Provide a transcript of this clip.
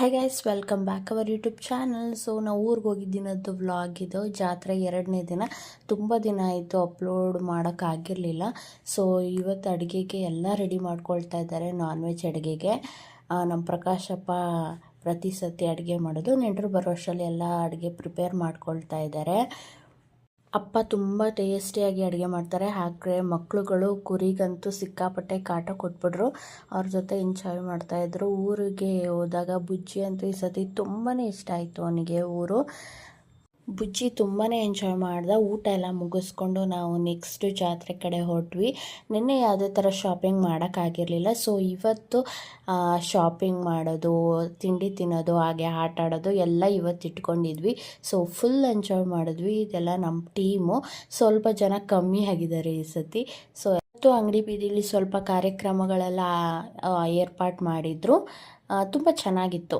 Hi guys, welcome back our YouTube channel. So ನಾವು ಊರಿಗೆ ಹೋಗಿದ್ದಿನದ್ದು vlog ಇದು. ಜಾತ್ರೆ 2ನೇ ದಿನ. ತುಂಬ ದಿನ ಆಯಿತು ಅಪ್ಲೋಡ್ ಮಾಡೋಕ್ಕಾಗಿರಲಿಲ್ಲ. ಸೊ ಇವತ್ತು ಅಡುಗೆಗೆ ಎಲ್ಲ ರೆಡಿ ಮಾಡ್ಕೊಳ್ತಾ ಇದ್ದಾರೆ, ನಾನ್ ವೆಜ್ ಅಡುಗೆಗೆ. ನಮ್ಮ ಪ್ರಕಾಶಪ್ಪ ಪ್ರತಿ ಸತಿ ಅಡುಗೆ ಮಾಡೋದು, ನೆಂಟರು ಬರೋ ಅಷ್ಟರಲ್ಲಿ ಎಲ್ಲ ಅಡುಗೆ ಪ್ರಿಪೇರ್ ಮಾಡ್ಕೊಳ್ತಾ ಇದ್ದಾರೆ. ಅಪ್ಪ ತುಂಬ ಟೇಸ್ಟಿಯಾಗಿ ಅಡುಗೆ ಮಾಡ್ತಾರೆ. ಹಾಗೆ ಮಕ್ಕಳುಗಳು ಕುರಿಗಂತೂ ಸಿಕ್ಕಾಪಟ್ಟೆ ಕಾಟ ಕೊಟ್ಬಿಟ್ರು. ಅವ್ರ ಜೊತೆ ಎಂಜಾಯ್ ಮಾಡ್ತಾಯಿದ್ರು. ಊರಿಗೆ ಹೋದಾಗ ಬುಜ್ಜಿ ಅಂತೂ ಈ ಸತಿ ತುಂಬಾ ಇಷ್ಟ ಆಯಿತು ಅವನಿಗೆ ಊರು. ಬುಜ್ಜಿ ತುಂಬಾ ಎಂಜಾಯ್ ಮಾಡ್ದೆ. ಊಟ ಎಲ್ಲ ಮುಗಿಸ್ಕೊಂಡು ನಾವು ನೆಕ್ಸ್ಟ್ ಜಾತ್ರೆ ಕಡೆ ಹೊರಟ್ವಿ. ನಿನ್ನೆ ಯಾವುದೇ ಥರ ಶಾಪಿಂಗ್ ಮಾಡೋಕ್ಕಾಗಿರಲಿಲ್ಲ. ಸೊ ಇವತ್ತು ಶಾಪಿಂಗ್ ಮಾಡೋದು, ತಿಂಡಿ ತಿನ್ನೋದು, ಹಾಗೆ ಆಟ ಆಡೋದು ಎಲ್ಲ ಇವತ್ತು ಇಟ್ಕೊಂಡಿದ್ವಿ. ಸೊ ಫುಲ್ ಎಂಜಾಯ್ ಮಾಡಿದ್ವಿ. ಇದೆಲ್ಲ ನಮ್ಮ ಟೀಮು. ಸ್ವಲ್ಪ ಜನ ಕಮ್ಮಿ ಆಗಿದ್ದಾರೆ ಈ ಸತಿ. ಸೊ ಇವತ್ತು ಅಂಗಡಿ ಬೀದಿಲಿ ಸ್ವಲ್ಪ ಕಾರ್ಯಕ್ರಮಗಳೆಲ್ಲ ಏರ್ಪಾಟ್ ಮಾಡಿದರು. ತುಂಬ ಚೆನ್ನಾಗಿತ್ತು.